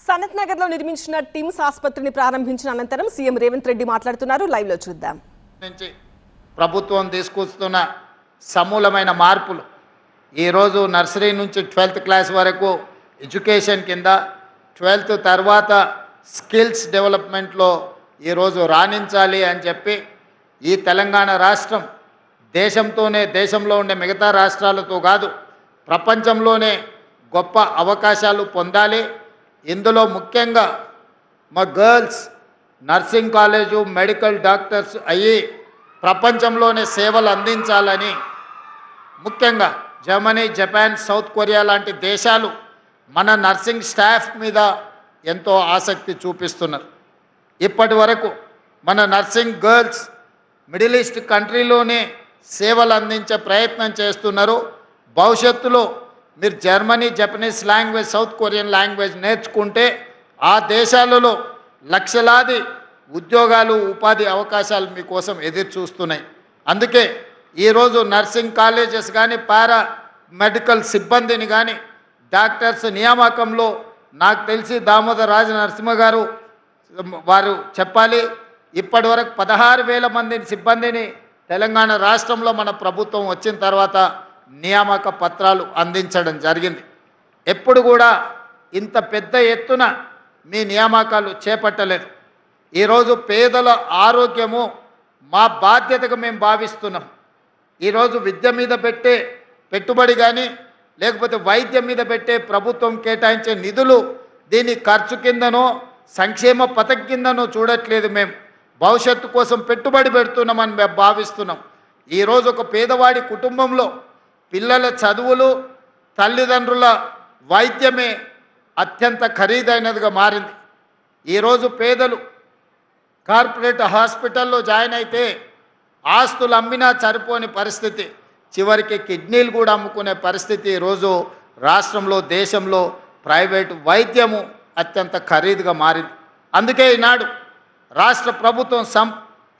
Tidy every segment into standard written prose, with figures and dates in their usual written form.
సనత్ నగర్ లో నిర్మించిన టిమ్స్ ఆసుపత్రిని ప్రారంభించిన అనంతరం సీఎం రేవంత్ రెడ్డి మాట్లాడుతున్నారు. లైవ్ లో చూద్దాం. ప్రభుత్వం తీసుకొస్తున్న సమూలమైన మార్పులు ఈ రోజు నర్సరీ నుంచి 12th క్లాస్ వరకు ఎడ్యుకేషన్ కింద 12th తర్వాత స్కిల్స్ డెవలప్మెంట్లో ఈ రోజు రాణించాలి అని చెప్పి ఈ తెలంగాణ రాష్ట్రం దేశంలో ఉండే మిగతా రాష్ట్రాలతో కాదు ప్రపంచంలోనే గొప్ప అవకాశాలు పొందాలి. ఇందులో ముఖ్యంగా మా girls nursing college medical doctors అయ్యి ప్రపంచంలోనే సేవలు అందించాలని ముఖ్యంగా జర్మనీ, జపాన్, సౌత్ కొరియా లాంటి దేశాలు మన నర్సింగ్ స్టాఫ్ మీద ఎంతో ఆసక్తి చూపిస్తున్నారు. ఇప్పటి వరకు మన నర్సింగ్ గర్ల్స్ మిడిల్ ఈస్ట్ కంట్రీలోనే సేవలు అందించే ప్రయత్నం చేస్తున్నారు. భవిష్యత్తులో మీరు Germany, Japanese language, south Korean language నేర్చుకుంటే ఆ దేశాలలో లక్షలాది ఉద్యోగాలు, ఉపాధి అవకాశాలు మీకోసం ఎదురు చూస్తున్నాయి. అందుకే ఈరోజు నర్సింగ్ కాలేజెస్ కానీ పారా మెడికల్ సిబ్బందిని కానీ డాక్టర్స్ నియామకంలో నాకు తెలిసి దామోదర్ రాజ నరసింహ గారు వారు చెప్పాలి, ఇప్పటి వరకు 16,000 మంది సిబ్బందిని తెలంగాణ రాష్ట్రంలో మన ప్రభుత్వం వచ్చిన తర్వాత నియామక పత్రాలు అందించడం జరిగింది. ఎప్పుడు కూడా ఇంత పెద్ద ఎత్తున మీ నియామకాలు చేపట్టలేదు. ఈరోజు పేదల ఆరోగ్యము మా బాధ్యతగా మేము భావిస్తున్నాం. ఈరోజు విద్య మీద పెట్టే పెట్టుబడి కానీ లేకపోతే వైద్యం మీద పెట్టే ప్రభుత్వం కేటాయించే నిధులు దీని ఖర్చు కిందనో సంక్షేమ పథకం కిందనో చూడట్లేదు. మేము భవిష్యత్తు కోసం పెట్టుబడి పెడుతున్నామని మేము భావిస్తున్నాం. ఈరోజు ఒక పేదవాడి కుటుంబంలో పిల్లల చదువులు, తల్లిదండ్రుల వైద్యమే అత్యంత ఖరీదైనదిగా మారింది. ఈరోజు పేదలు కార్పొరేట్ హాస్పిటల్లో జాయిన్ అయితే ఆస్తులు అమ్మినా సరిపోని పరిస్థితి, చివరికి కిడ్నీలు కూడా అమ్ముకునే పరిస్థితి ఈరోజు రాష్ట్రంలో, దేశంలో ప్రైవేటు వైద్యము అత్యంత ఖరీదుగా మారింది. అందుకే ఈనాడు రాష్ట్ర ప్రభుత్వం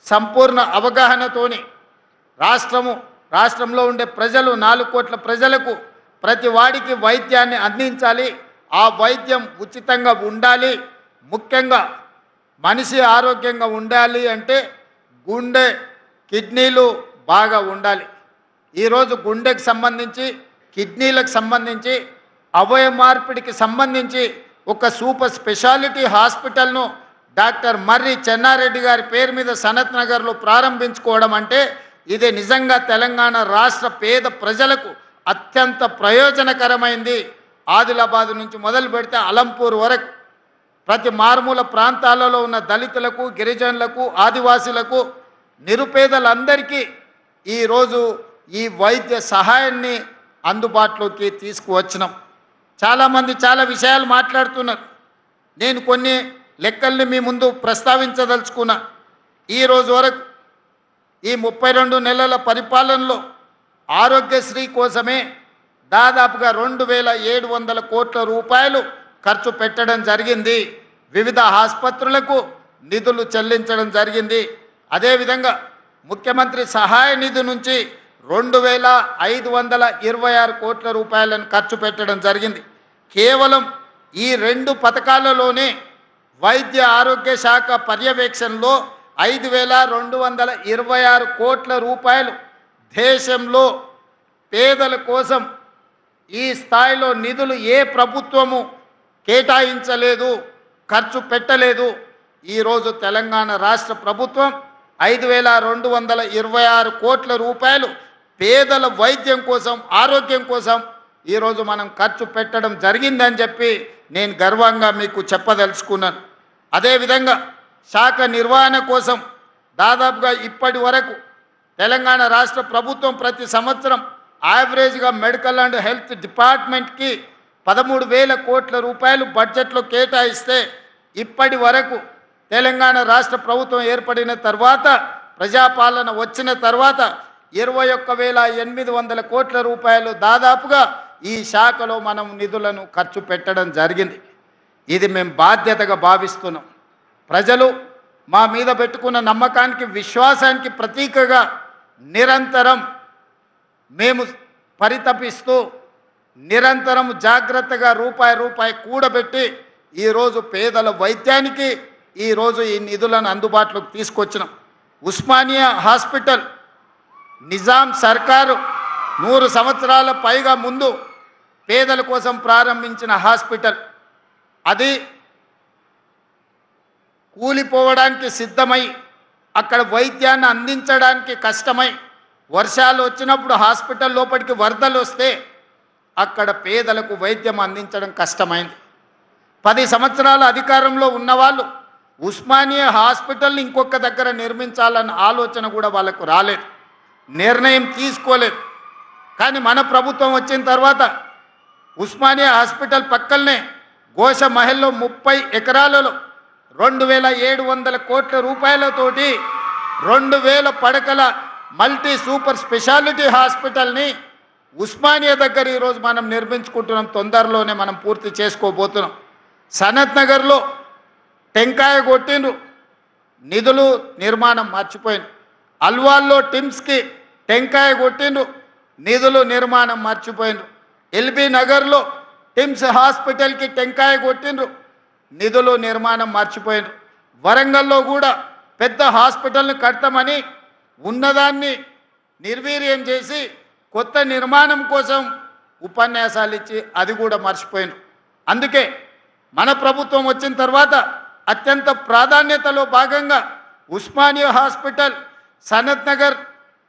సంపూర్ణ అవగాహనతోని రాష్ట్రంలో ఉండే ప్రజలు 4 కోట్ల ప్రజలకు ప్రతి వాడికి వైద్యాన్ని అందించాలి. ఆ వైద్యం ఉచితంగా ఉండాలి. ముఖ్యంగా మనిషి ఆరోగ్యంగా ఉండాలి అంటే గుండె, కిడ్నీలు బాగా ఉండాలి. ఈరోజు గుండెకి సంబంధించి, కిడ్నీలకు సంబంధించి, అవయవ మార్పిడికి సంబంధించి ఒక సూపర్ స్పెషాలిటీ హాస్పిటల్ను డాక్టర్ మర్రి చెన్నారెడ్డి గారి పేరు మీద సనత్ నగర్లో ప్రారంభించుకోవడం అంటే ఇది నిజంగా తెలంగాణ రాష్ట్ర పేద ప్రజలకు అత్యంత ప్రయోజనకరమైంది. ఆదిలాబాద్ నుంచి మొదలు పెడితే అలంపూర్ వరకు ప్రతి మారుమూల ప్రాంతాలలో ఉన్న దళితులకు, గిరిజనులకు, ఆదివాసీలకు, నిరుపేదలందరికీ ఈరోజు ఈ వైద్య సహాయాన్ని అందుబాటులోకి తీసుకువచ్చినాం. చాలామంది చాలా విషయాలు మాట్లాడుతున్నారు. నేను కొన్ని లెక్కల్ని మీ ముందు ప్రస్తావించదలుచుకున్నా. ఈరోజు వరకు ఈ 32 నెలల పరిపాలనలో ఆరోగ్యశ్రీ కోసమే దాదాపుగా 2,700 కోట్ల రూపాయలు ఖర్చు పెట్టడం జరిగింది. వివిధ ఆసుపత్రులకు నిధులు చెల్లించడం జరిగింది. అదేవిధంగా ముఖ్యమంత్రి సహాయ నిధి నుంచి 2,526 కోట్ల రూపాయలను ఖర్చు పెట్టడం జరిగింది. కేవలం ఈ 2 పథకాలలోనే వైద్య ఆరోగ్య శాఖ పర్యవేక్షణలో 5,226 కోట్ల రూపాయలు దేశంలో పేదల కోసం ఈ స్థాయిలో నిధులు ఏ ప్రభుత్వము కేటాయించలేదు, ఖర్చు పెట్టలేదు. ఈరోజు తెలంగాణ రాష్ట్ర ప్రభుత్వం 5,226 కోట్ల రూపాయలు పేదల వైద్యం కోసం, ఆరోగ్యం కోసం ఈరోజు మనం ఖర్చు పెట్టడం జరిగిందని చెప్పి నేను గర్వంగా మీకు చెప్పదలుచుకున్నాను. అదేవిధంగా శాఖ నిర్వహణ కోసం దాదాపుగా ఇప్పటి వరకు తెలంగాణ రాష్ట్ర ప్రభుత్వం ప్రతి సంవత్సరం యావరేజ్గా మెడికల్ అండ్ హెల్త్ డిపార్ట్మెంట్కి 13,000 కోట్ల రూపాయలు బడ్జెట్లో కేటాయిస్తే ఇప్పటి వరకు తెలంగాణ రాష్ట్ర ప్రభుత్వం ఏర్పడిన తర్వాత, ప్రజాపాలన వచ్చిన తర్వాత 21,800 కోట్ల రూపాయలు దాదాపుగా ఈ శాఖలో మనం నిధులను ఖర్చు పెట్టడం జరిగింది. ఇది మేము బాధ్యతగా భావిస్తున్నాం. ప్రజలు మా మీద పెట్టుకున్న నమ్మకానికి, విశ్వాసానికి ప్రతీకగా నిరంతరం మేము పరితపిస్తూ నిరంతరం జాగ్రత్తగా రూపాయి కూడబెట్టి ఈరోజు పేదల వైద్యానికి ఈరోజు ఈ నిధులను అందుబాటులోకి తీసుకొచ్చినాం. ఉస్మానియా హాస్పిటల్ నిజాం సర్కారు 100 సంవత్సరాల పైగా ముందు పేదల కోసం ప్రారంభించిన హాస్పిటల్. అది కూలిపోవడానికి సిద్ధమై అక్కడ వైద్యాన్ని అందించడానికి కష్టమై వర్షాలు వచ్చినప్పుడు హాస్పిటల్ లోపలికి వరదలు వస్తే అక్కడ పేదలకు వైద్యం అందించడం కష్టమైంది. 10 సంవత్సరాల అధికారంలో ఉన్నవాళ్ళు ఉస్మానియా హాస్పిటల్ని ఇంకొక దగ్గర నిర్మించాలన్న ఆలోచన కూడా వాళ్ళకు రాలేదు, నిర్ణయం తీసుకోలేదు. కానీ మన ప్రభుత్వం వచ్చిన తర్వాత ఉస్మానియా హాస్పిటల్ పక్కనే గోష మహల్లో 30 ఎకరాలలో 2700 కోట్ల రూపాయలతోటి 2000 పడకల మల్టీ సూపర్ స్పెషాలిటీ హాస్పిటల్ని ఉస్మానియా దగ్గర ఈరోజు మనం నిర్మించుకుంటున్నాం. తొందరలోనే మనం పూర్తి చేసుకోబోతున్నాం. సనత్ నగర్లో టెంకాయ కొట్టిండ్రు, నిధులు నిర్మాణం మర్చిపోయింది. అల్వాల్లో టిమ్స్కి టెంకాయ కొట్టిండ్రు, నిధులు నిర్మాణం మర్చిపోయిండ్రు. ఎల్బీ నగర్లో టిమ్స్ హాస్పిటల్కి టెంకాయ కొట్టిండ్రు, నిధులు నిర్మాణం మర్చిపోయిండ్రు. వరంగల్లో కూడా పెద్ద హాస్పిటల్ని కడతామని ఉన్నదాన్ని నిర్వీర్యం చేసి కొత్త నిర్మాణం కోసం ఉపన్యాసాలు ఇచ్చి అది కూడా మర్చిపోయిండ్రు. అందుకే మన ప్రభుత్వం వచ్చిన తర్వాత అత్యంత ప్రాధాన్యతలో భాగంగా ఉస్మానియా హాస్పిటల్, సనత్ నగర్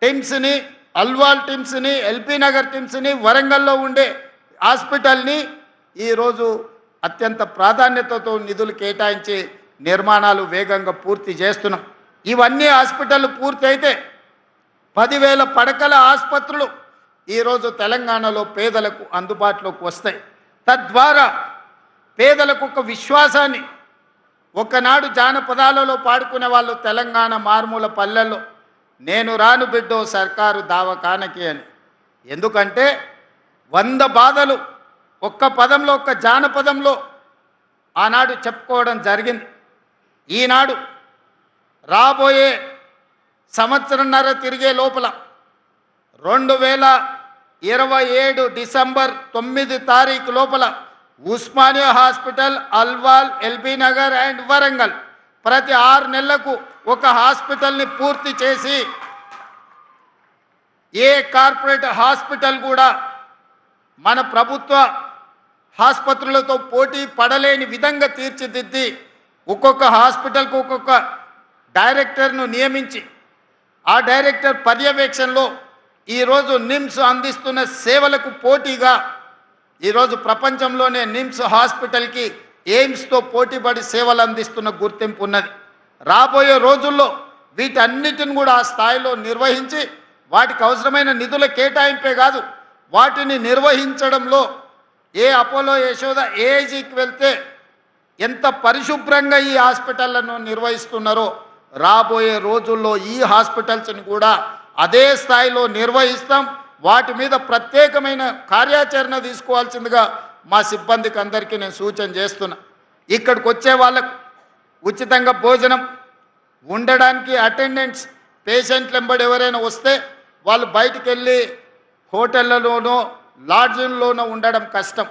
టిమ్స్ని, అల్వాల్ టిమ్స్ని, ఎల్బీ నగర్ టిమ్స్ని, వరంగల్లో ఉండే హాస్పిటల్ని ఈరోజు అత్యంత ప్రాధాన్యతతో నిధులు కేటాయించి నిర్మాణాలు వేగంగా పూర్తి చేస్తున్నాం. ఇవన్నీ హాస్పిటల్ పూర్తి అయితే 10,000 పడకల ఆసుపత్రులు ఈరోజు తెలంగాణలో పేదలకు అందుబాటులోకి వస్తాయి. తద్వారా పేదలకు ఒక విశ్వాసాన్ని, ఒకనాడు జానపదాలలో పాడుకునే వాళ్ళు తెలంగాణ మారుమూల పల్లెల్లో నేను రాను బిడ్డో సర్కారు దావకానకి అని. ఎందుకంటే 100 బాధలు ఒక్క పదంలో, ఒక్క జానపదంలో ఆనాడు చెప్పుకోవడం జరిగింది. ఈనాడు రాబోయే సంవత్సరంన్నర తిరిగే లోపల 2027 డిసెంబర్ 9 తారీఖు లోపల Osmania hospital, Alwal, LB Nagar and Warangal ప్రతి 6 నెలలకు ఒక హాస్పిటల్ని పూర్తి చేసి ఏ కార్పొరేట్ హాస్పిటల్ కూడా మన ప్రభుత్వ ఆసుపత్రులతో పోటీ పడలేని విధంగా తీర్చిదిద్ది ఒక్కొక్క హాస్పిటల్కు ఒక్కొక్క డైరెక్టర్ను నియమించి ఆ డైరెక్టర్ పర్యవేక్షణలో ఈరోజు నిమ్స్ అందిస్తున్న సేవలకు పోటీగా ఈరోజు ప్రపంచంలోనే నిమ్స్ హాస్పిటల్కి ఎయిమ్స్తో పోటీపడి సేవలు అందిస్తున్న గుర్తింపు ఉన్నది. రాబోయే రోజుల్లో వీటన్నిటిని కూడా ఆ స్థాయిలో నిర్వహించి వాటికి అవసరమైన నిధుల కేటాయింపే కాదు, వాటిని నిర్వహించడంలో ఏ అపోలో, యశోద, ఏఐజీకి వెళ్తే ఎంత పరిశుభ్రంగా ఈ హాస్పిటళ్లను నిర్వహిస్తున్నారో రాబోయే రోజుల్లో ఈ హాస్పిటల్స్ని కూడా అదే స్థాయిలో నిర్వహిస్తాం. వాటి మీద ప్రత్యేకమైన కార్యాచరణ తీసుకోవాల్సిందిగా మా సిబ్బందికి అందరికీ నేను సూచన చేస్తున్నా. ఇక్కడికి వచ్చే వాళ్ళకు ఉచితంగా భోజనం, ఉండడానికి అటెండెంట్స్, పేషెంట్లు వెంబడి ఎవరైనా వస్తే వాళ్ళు బయటికి వెళ్ళి హోటళ్లలోనో లాడ్జిల్లోనో ఉండడం కష్టం,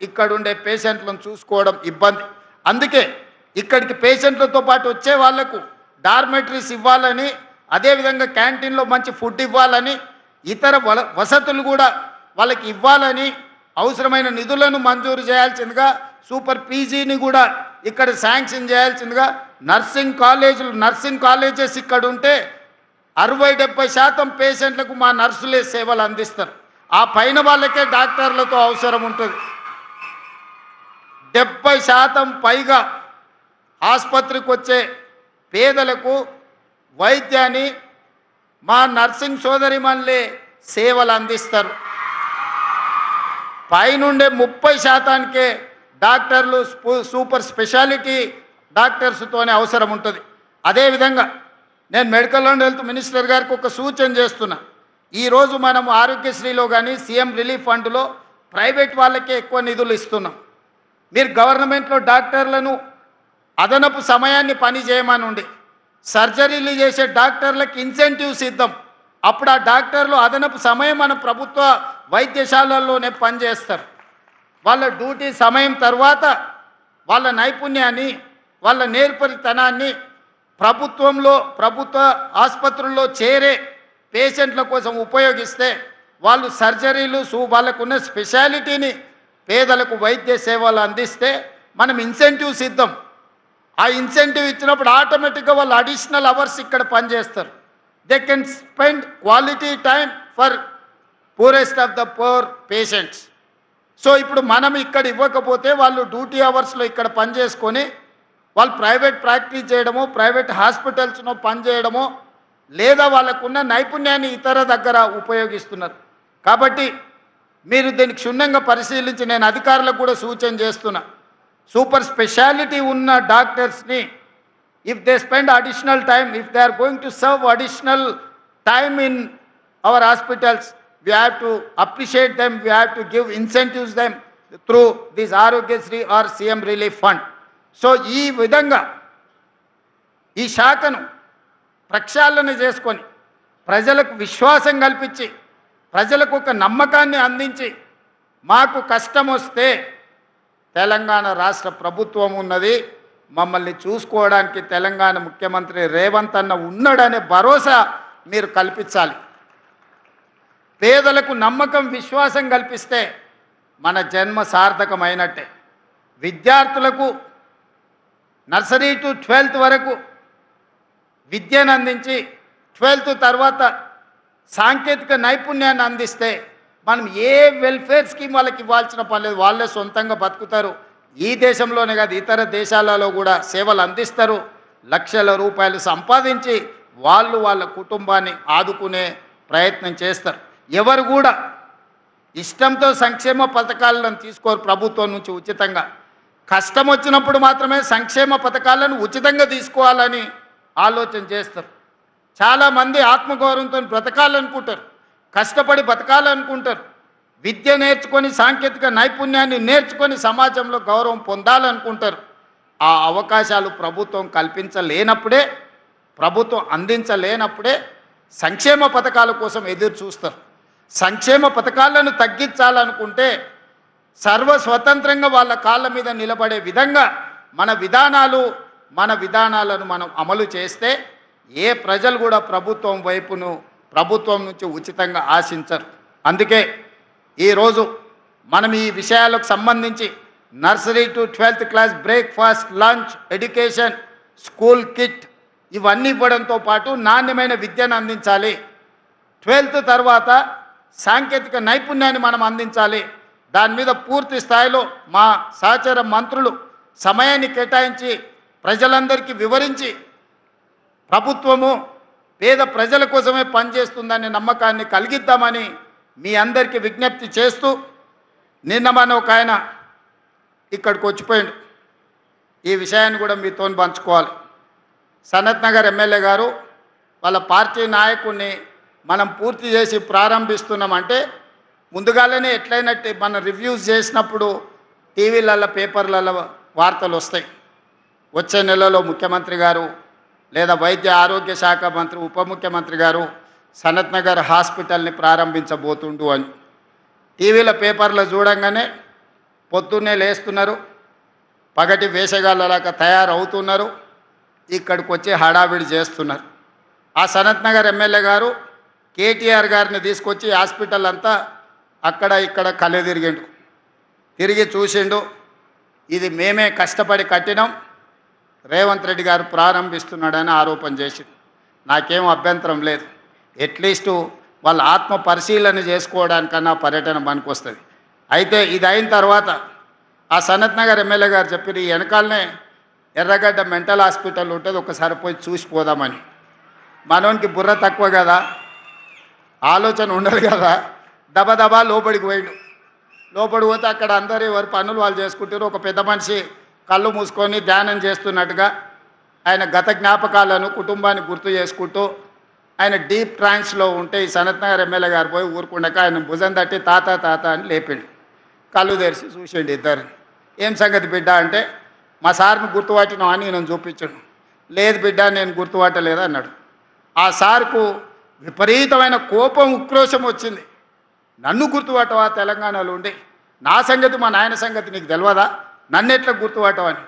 ఇక్కడ ఉండే పేషెంట్లను చూసుకోవడం ఇబ్బంది. అందుకే ఇక్కడికి పేషెంట్లతో పాటు వచ్చే వాళ్లకు డార్మెటరీస్ ఇవ్వాలని, అదేవిధంగా క్యాంటీన్లో మంచి ఫుడ్ ఇవ్వాలని, ఇతర వసతులు కూడా వాళ్ళకి ఇవ్వాలని అవసరమైన నిధులను మంజూరు చేయాల్సిందిగా, సూపర్ పీజీని కూడా ఇక్కడ శాంక్షన్ చేయాల్సిందిగా, నర్సింగ్ కాలేజెస్ ఇక్కడ ఉంటే 60-70% పేషెంట్లకు మా నర్సులే సేవలు అందిస్తారు. ఆ పైన వాళ్ళకే డాక్టర్లతో అవసరం ఉంటుంది. 70% పైగా ఆసుపత్రికి వచ్చే పేదలకు వైద్యాన్ని మా నర్సింగ్ సోదరిమణులే సేవలు అందిస్తారు. పైనుండే 30%కే డాక్టర్లు, సూపర్ స్పెషాలిటీ డాక్టర్స్తోనే అవసరం ఉంటుంది. అదేవిధంగా నేను మెడికల్ అండ్ హెల్త్ మినిస్టర్ గారికి ఒక సూచన చేస్తున్నా. ఈరోజు మనం ఆరోగ్యశ్రీలో కానీ సీఎం రిలీఫ్ ఫండ్లో ప్రైవేట్ వాళ్ళకే ఎక్కువ నిధులు ఇస్తున్నాం. మీరు గవర్నమెంట్లో డాక్టర్లను అదనపు సమయాన్ని పని చేయమని ఉండి సర్జరీలు చేసే డాక్టర్లకు ఇన్సెంటివ్స్ ఇద్దాం. అప్పుడు ఆ డాక్టర్లు అదనపు సమయం మన ప్రభుత్వ వైద్యశాలల్లోనే పనిచేస్తారు. వాళ్ళ డ్యూటీ సమయం తర్వాత వాళ్ళ నైపుణ్యాన్ని, వాళ్ళ నేర్పరితనాన్ని ప్రభుత్వ ఆసుపత్రుల్లో చేరే పేషెంట్ల కోసం ఉపయోగిస్తే వాళ్ళు సర్జరీలు వాళ్ళకున్న స్పెషాలిటీని పేదలకు వైద్య సేవలు అందిస్తే మనం ఇన్సెంటివ్స్ ఇద్దాం. ఆ ఇన్సెంటివ్ ఇచ్చినప్పుడు ఆటోమేటిక్గా వాళ్ళు అడిషనల్ అవర్స్ ఇక్కడ పనిచేస్తారు. They can spend quality time for poorest of the poor patients. So ఇప్పుడు మనం ఇక్కడ ఇవ్వకపోతే వాళ్ళు డ్యూటీ అవర్స్లో ఇక్కడ పనిచేసుకొని వాళ్ళు ప్రైవేట్ ప్రాక్టీస్ చేయడమో, ప్రైవేట్ హాస్పిటల్స్లో పనిచేయడమో, లేదా వాళ్ళకున్న నైపుణ్యాన్ని ఇతర దగ్గర ఉపయోగిస్తున్నారు. కాబట్టి మీరు దీనికి క్షుణ్ణంగా పరిశీలించి, నేను అధికారులకు కూడా సూచన చేస్తున్నా, సూపర్ స్పెషాలిటీ ఉన్న డాక్టర్స్ని if they spend additional time, if they are going to serve additional time in our hospitals, we have to appreciate them, we have to give incentives them through this Arogyasri or CM Relief Fund. So ఈ విధంగా ఈ శాఖను ప్రక్షాళన చేసుకొని ప్రజలకు విశ్వాసం కల్పించి ప్రజలకు ఒక నమ్మకాన్ని అందించి మాకు కష్టం వస్తే తెలంగాణ రాష్ట్ర ప్రభుత్వం ఉన్నది, మమ్మల్ని చూసుకోవడానికి తెలంగాణ ముఖ్యమంత్రి రేవంత్ అన్న ఉన్నాడనే భరోసా మీరు కల్పించాలి. పేదలకు నమ్మకం, విశ్వాసం కల్పిస్తే మన జన్మ సార్థకమైనట్టే. విద్యార్థులకు నర్సరీ టు 12th వరకు విద్యను అందించి 12th తర్వాత సాంకేతిక నైపుణ్యాన్ని అందిస్తే మనం ఏ వెల్ఫేర్ స్కీమ్ వాళ్ళకి ఇవ్వాల్సిన పని లేదు. వాళ్ళే సొంతంగా బతుకుతారు. ఈ దేశంలోనే కాదు, ఇతర దేశాలలో కూడా సేవలు అందిస్తారు. లక్షల రూపాయలు సంపాదించి వాళ్ళ కుటుంబాన్ని ఆదుకునే ప్రయత్నం చేస్తారు. ఎవరు కూడా ఇష్టంతో సంక్షేమ పథకాలను తీసుకోరు ప్రభుత్వం నుంచి ఉచితంగా. కష్టం వచ్చినప్పుడు మాత్రమే సంక్షేమ పథకాలను ఉచితంగా తీసుకోవాలని ఆలోచన చేస్తారు. చాలామంది ఆత్మగౌరవంతో బ్రతకాలనుకుంటారు, కష్టపడి బతకాలనుకుంటారు, విద్య నేర్చుకొని సాంకేతిక నైపుణ్యాన్ని నేర్చుకొని సమాజంలో గౌరవం పొందాలనుకుంటారు. ఆ అవకాశాలు ప్రభుత్వం కల్పించలేనప్పుడే, ప్రభుత్వం అందించలేనప్పుడే సంక్షేమ పథకాల కోసం ఎదురు చూస్తారు. సంక్షేమ పథకాలను తగ్గించాలనుకుంటే సర్వస్వతంత్రంగా వాళ్ళ కాళ్ళ మీద నిలబడే విధంగా మన విధానాలను మనం అమలు చేస్తే ఏ ప్రజలు కూడా ప్రభుత్వం నుంచి ఉచితంగా ఆశించరు. అందుకే ఈరోజు మనం ఈ విషయాలకు సంబంధించి nursery to 12th class breakfast, lunch, education, school kit ఇవన్నీ ఇవ్వడంతో పాటు నాణ్యమైన విద్యను అందించాలి. 12th తర్వాత సాంకేతిక నైపుణ్యాన్ని మనం అందించాలి. దాని మీద పూర్తి స్థాయిలో మా సహచర మంత్రులు సమయాన్ని కేటాయించి ప్రజలందరికీ వివరించి ప్రభుత్వము పేద ప్రజల కోసమే పనిచేస్తుందనే నమ్మకాన్ని కలిగిద్దామని మీ అందరికీ విజ్ఞప్తి చేస్తూ, నిన్న మన ఒక ఆయన ఇక్కడికి వచ్చిపోయాడు. ఈ విషయాన్ని కూడా మీతో పంచుకోవాలి. సనత్ నగర్ ఎమ్మెల్యే గారు వాళ్ళ పార్టీ నాయకుడిని మనం పూర్తి చేసి ప్రారంభిస్తున్నామంటే ముందుగానే ఎట్లయినట్టు మనం రివ్యూస్ చేసినప్పుడు టీవీలలో, పేపర్లలో వార్తలు వస్తాయి. వచ్చే నెలలో ముఖ్యమంత్రి గారు లేదా వైద్య ఆరోగ్య శాఖ మంత్రి, ఉప ముఖ్యమంత్రి గారు సనత్ నగర్ హాస్పిటల్ని ప్రారంభించబోతుండు అని టీవీలో, పేపర్లో చూడంగానే పొద్దున్నే లేస్తున్నారు, పగటి వేషగాళ్ళలాగా తయారవుతున్నారు, ఇక్కడికి వచ్చి హడావిడి చేస్తున్నారు. ఆ సనత్ నగర్ ఎమ్మెల్యే గారు కేటీఆర్ గారిని తీసుకొచ్చి హాస్పిటల్ అంతా అక్కడ ఇక్కడ కళ్ళు తిరిగి చూసిండు. ఇది మేమే కష్టపడి కట్టినాం, రేవంత్ రెడ్డి గారు ప్రారంభిస్తున్నాడని ఆరోపణ చేసిండు. నాకేం అభ్యంతరం లేదు. అట్లీస్టు వాళ్ళ ఆత్మ పరిశీలన చేసుకోవడానికన్నా పర్యటన పనికొస్తుంది. అయితే ఇది అయిన తర్వాత ఆ సనత్ నగర్ ఎమ్మెల్యే గారు చెప్పారు, ఈ వెనకాలనే ఎర్రగడ్డ మెంటల్ హాస్పిటల్ ఉంటుంది, ఒకసారి పోయి చూసిపోదామని. మనోనికి బుర్ర తక్కువ కదా, ఆలోచన ఉండదు కదా, దబదబా లోపలికి పోయిండు. లోపలికి పోతే అక్కడ అందరూ ఎవరి పనులు వాళ్ళు చేసుకుంటారు. ఒక పెద్ద మనిషి కళ్ళు మూసుకొని ధ్యానం చేస్తున్నట్టుగా ఆయన గత జ్ఞాపకాలను, కుటుంబాన్ని గుర్తు చేసుకుంటూ ఆయన డీప్ ట్రాన్స్లో ఉంటే ఈ సనత్ నగర్ ఎమ్మెల్యే గారు పోయి ఊరుకుండక ఆయన భుజం తట్టి తాత తాత అని లేపిండు. కళ్ళు తెరిచి చూసిండు ఇద్దరు. ఏం సంగతి బిడ్డ అంటే, మా సార్ని గుర్తుపట్టినావు అని నేను చూపించాడు. లేదు బిడ్డ నేను గుర్తుపట్టలేదు అన్నాడు. ఆ సార్కు విపరీతమైన కోపం, ఉక్రోషం వచ్చింది. నన్ను గుర్తుపట్టవా తెలంగాణలో ఉండి? నా సంగతి, మా నాయన సంగతి నీకు తెలియదా? నన్ను ఎట్లా గుర్తుపట్టవని.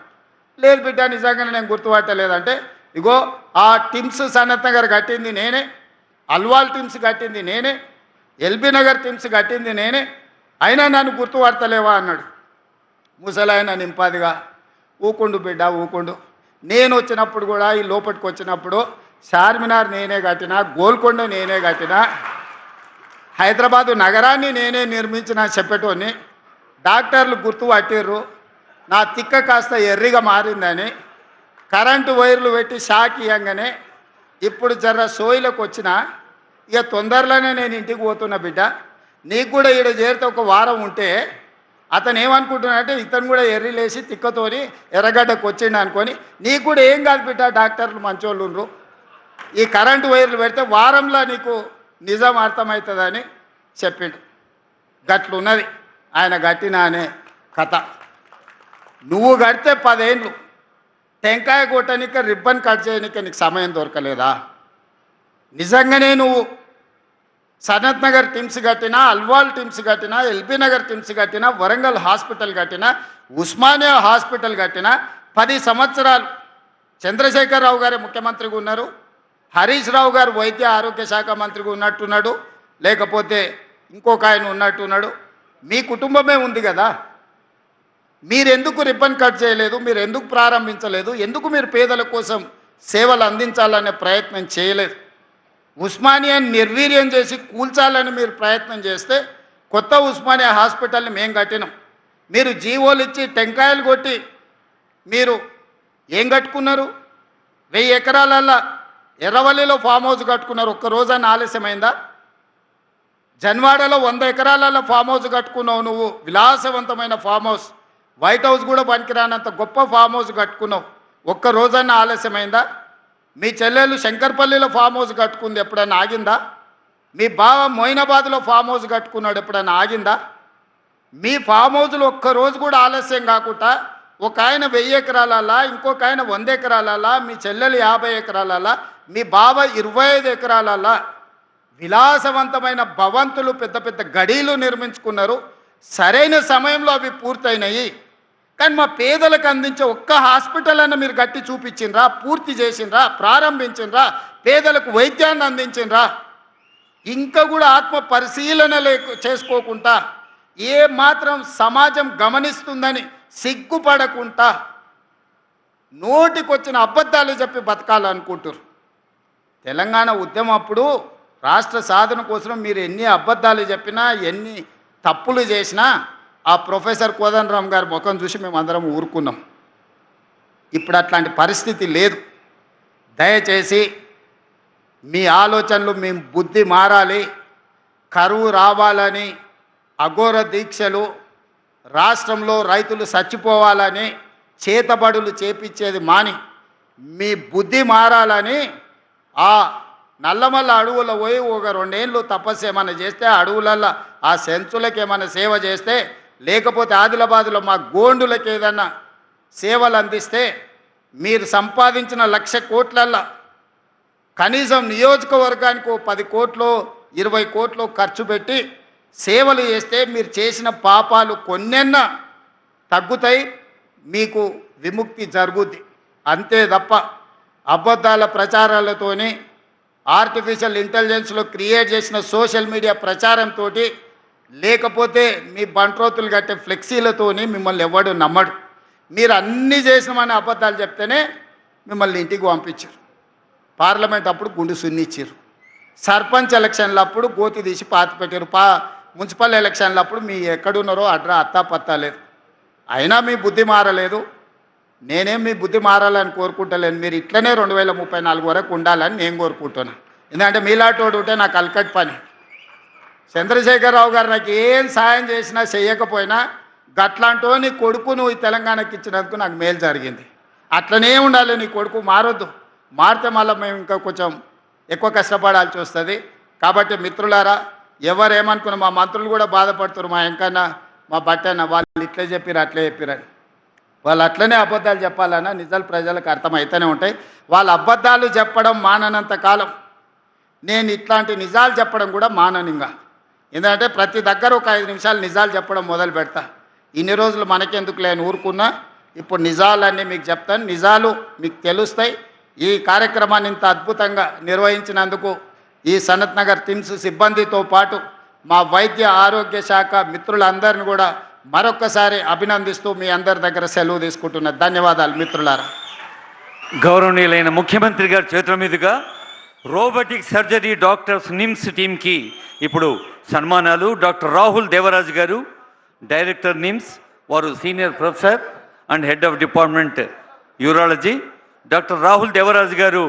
లేదు బిడ్డ నిజంగానే నేను గుర్తుపట్టలేదంటే, ఇగో ఆ టిమ్స్ సనత్ నగర్ కట్టింది నేనే, అల్వాల్ టిమ్స్ కట్టింది నేనే, ఎల్బీ నగర్ టిమ్స్ కట్టింది నేనే, అయినా నన్ను గుర్తుపడతలేవా అన్నాడు. ముసలాయన నింపాదిగా, ఊకుండు బిడ్డ ఊకుండు, నేను వచ్చినప్పుడు కూడా ఈ లోపలికి వచ్చినప్పుడు చార్మినార్ నేనే కట్టినా, గోల్కొండ నేనే కట్టినా, హైదరాబాదు నగరాన్ని నేనే నిర్మించిన చెప్పేటోని, డాక్టర్లు గుర్తుపట్టిర్రు, నా తిక్క కాస్త ఎర్రిగా మారిందని కరెంటు వైర్లు పెట్టి షాక్ ఇవ్వగానే ఇప్పుడు జర్ర సోయిలకు వచ్చిన, ఇక తొందరలోనే నేను ఇంటికి పోతున్నా బిడ్డ, నీకు కూడా ఈడ చేరితే ఒక వారం ఉంటే అతను ఏమనుకుంటున్నాడంటే ఇతను కూడా ఎర్రిలేసి తిక్కతోని ఎర్రగడ్డకు వచ్చిండు అనుకొని, నీకు కూడా ఏం కాదు బిడ్డ, డాక్టర్లు మంచోళ్ళు ఉండ్రు, ఈ కరెంటు వైర్లు పెడితే వారంలో నీకు నిజం అర్థమవుతుందని చెప్పిండు. గట్లున్నది ఆయన గట్టిన అనే కథ. నువ్వు కడితే 10 ఏళ్ళు టెంకాయ కొట్టనిక రిబ్బన్ కట్ చేయనిక నీకు సమయం దొరకలేదా? నిజంగానే నువ్వు సనత్ నగర్ టిమ్స్ కట్టినా, అల్వాల్ టిమ్స్ కట్టినా, ఎల్బీ నగర్ టిమ్స్ కట్టినా, వరంగల్ హాస్పిటల్ కట్టినా, ఉస్మానియా హాస్పిటల్ కట్టినా 10 సంవత్సరాలు చంద్రశేఖరరావు గారే ముఖ్యమంత్రిగా ఉన్నారు, హరీష్ రావు గారు వైద్య ఆరోగ్య శాఖ మంత్రిగా ఉన్నట్టున్నాడు, లేకపోతే ఇంకొక ఆయన ఉన్నట్టున్నాడు, మీ కుటుంబమే ఉంది కదా, మీరెందుకు రిబ్బన్ కట్ చేయలేదు, మీరు ఎందుకు ప్రారంభించలేదు, ఎందుకు మీరు పేదల కోసం సేవలు అందించాలనే ప్రయత్నం చేయలేదు? ఉస్మానియాని నిర్వీర్యం చేసి కూల్చాలని మీరు ప్రయత్నం చేస్తే కొత్త ఉస్మానియా హాస్పిటల్ని మేము కట్టినాం. మీరు జీవోలు ఇచ్చి టెంకాయలు కొట్టి మీరు ఏం కట్టుకున్నారు? 1000 ఎకరాలల్లో ఎర్రవల్లిలో ఫామ్ హౌస్ కట్టుకున్నారు, ఒక్క రోజన్నా ఆలస్యమైందా? జన్వాడలో 100 ఎకరాలలో ఫామ్ హౌస్ కట్టుకున్నావు నువ్వు, విలాసవంతమైన ఫామ్ హౌస్, వైట్ హౌస్ కూడా పనికిరానంత గొప్ప ఫామ్ హౌస్ కట్టుకున్నావు, ఒక్క రోజన్నా ఆలస్యమైందా? మీ చెల్లెలు శంకర్పల్లిలో ఫామ్ హౌస్ కట్టుకుంది, ఎప్పుడైనా ఆగిందా? మీ బావ మొయినాబాద్లో ఫామ్ హౌస్ కట్టుకున్నాడు, ఎప్పుడైనా ఆగిందా? మీ ఫామ్ హౌస్లో ఒక్కరోజు కూడా ఆలస్యం కాకుండా ఒక ఆయన 1000 ఎకరాలలా, ఇంకొక ఆయన 100 ఎకరాలలా, మీ చెల్లెలు 50 ఎకరాలలా, మీ బావ 25 ఎకరాలలా విలాసవంతమైన భవంతులు, పెద్ద పెద్ద గడీలు నిర్మించుకున్నారు. సరైన సమయంలో అవి పూర్తయినాయి. కానీ మా పేదలకు అందించే ఒక్క హాస్పిటల్ అన్న మీరు కట్టి చూపించిండ్రా, పూర్తి చేసిండ్రా, ప్రారంభించిండ్రా, పేదలకు వైద్యాన్ని అందించిండ్రా? ఇంకా కూడా ఆత్మ పరిశీలన చేసుకోకుండా, ఏ మాత్రం సమాజం గమనిస్తుందని సిగ్గుపడకుండా నోటికొచ్చిన అబద్ధాలు చెప్పి బతకాలనుకుంటారు. తెలంగాణ ఉద్యమం అప్పుడు రాష్ట్ర సాధన కోసం మీరు ఎన్ని అబద్ధాలు చెప్పినా, ఎన్ని తప్పులు చేసినా ఆ ప్రొఫెసర్ కోదండరామ్ గారి ముఖం చూసి మేము అందరం ఊరుకున్నాం. ఇప్పుడు అట్లాంటి పరిస్థితి లేదు. దయచేసి మీ ఆలోచనలు, మీ బుద్ధి మారాలి. కరువు రావాలని, అఘోర దీక్షలు, రాష్ట్రంలో రైతులు చచ్చిపోవాలని చేతబడులు చేపించేది మాని మీ బుద్ధి మారాలని ఆ నల్లమల్ల అడవుల్లో పోయి ఒక 2 ఏళ్ళు తపస్సు ఏమైనా చేస్తే, అడవులల్లో ఆ సెంచులకు ఏమైనా సేవ చేస్తే, లేకపోతే ఆదిలాబాద్లో మా గోండులకు ఏదన్నా సేవలు అందిస్తే, మీరు సంపాదించిన 1,00,000 కోట్లల్లో కనీసం నియోజకవర్గానికి 10 కోట్లు 20 కోట్లు ఖర్చు పెట్టి సేవలు చేస్తే మీరు చేసిన పాపాలు కొన్నెన్న తగ్గుతాయి, మీకు విముక్తి జరుగుద్ది. అంతే తప్ప అబద్ధాల ప్రచారాలతోని, ఆర్టిఫిషియల్ ఇంటెలిజెన్స్లో క్రియేట్ చేసిన సోషల్ మీడియా ప్రచారంతో, లేకపోతే మీ బంట్రోతులు కట్టే ఫ్లెక్సీలతోని మిమ్మల్ని ఎవడు నమ్మడు. మీరు అన్నీ చేసినామని అబద్ధాలు చెప్తేనే మిమ్మల్ని ఇంటికి పంపించారు. పార్లమెంట్ అప్పుడు గుండు సున్నిచ్చారు, సర్పంచ్ ఎలక్షన్లు అప్పుడు గోతి తీసి పాతి పెట్టారు, మున్సిపల్ ఎలక్షన్లు అప్పుడు మీ ఎక్కడున్నారో అడ్రా అత్తా పత్తా లేదు. అయినా మీ బుద్ధి మారలేదు. నేనేం మీ బుద్ధి మారాలని కోరుకుంటలేను. మీరు ఇట్లనే 2034 వరకు ఉండాలని నేను కోరుకుంటున్నాను. ఎందుకంటే మీలాటోడు ఉంటే నాకు అల్కట్ పని. చంద్రశేఖరరావు గారు నాకు ఏం సాయం చేసినా చేయకపోయినా గట్లాంటో నీ కొడుకు నువ్వు ఈ తెలంగాణకి ఇచ్చినందుకు నాకు మేలు జరిగింది. అట్లనే ఉండాలి. నీ కొడుకు మారొద్దు. మారితే మళ్ళీ మేము ఇంకా కొంచెం ఎక్కువ కష్టపడాల్సి వస్తుంది. కాబట్టి మిత్రులారా, ఎవరేమనుకున్నా, మా మంత్రులు కూడా బాధపడుతున్నారు, మా ఎంకన్నా మా బట్టన్న వాళ్ళు ఇట్లే చెప్పిరు అట్లే చెప్పిరని. వాళ్ళు అట్లనే అబద్ధాలు చెప్పాలన్నా నిజాలు ప్రజలకు అర్థమవుతూనే ఉంటాయి. వాళ్ళ అబద్ధాలు చెప్పడం మాననంత కాలం నేను ఇట్లాంటి నిజాలు చెప్పడం కూడా మాననింగా. ఎందుకంటే ప్రతి దగ్గర ఒక 5 నిమిషాలు నిజాలు చెప్పడం మొదలు పెడతా. ఇన్ని రోజులు మనకెందుకు లేని ఊరుకున్నా ఇప్పుడు నిజాలన్నీ మీకు చెప్తాను. నిజాలు మీకు తెలుస్తాయి. ఈ కార్యక్రమాన్ని ఇంత అద్భుతంగా నిర్వహించినందుకు ఈ సనత్ నగర్ టిమ్స్ సిబ్బందితో పాటు మా వైద్య ఆరోగ్య శాఖ మిత్రులందరిని కూడా మరొక్కసారి అభినందిస్తూ మీ అందరి దగ్గర సెలవు తీసుకుంటున్నా. ధన్యవాదాలు మిత్రులారా. గౌరవనీయులైన ముఖ్యమంత్రి గారి చేతుల మీదుగా రోబోటిక్ సర్జరీ డాక్టర్స్ నిమ్స్ టీంకి ఇప్పుడు సన్మానాలు. డాక్టర్ రాహుల్ దేవరాజ్ గారు, డైరెక్టర్ నిమ్స్, వారు senior professor and head of department urology. Doctor Rahul Devaraj గారు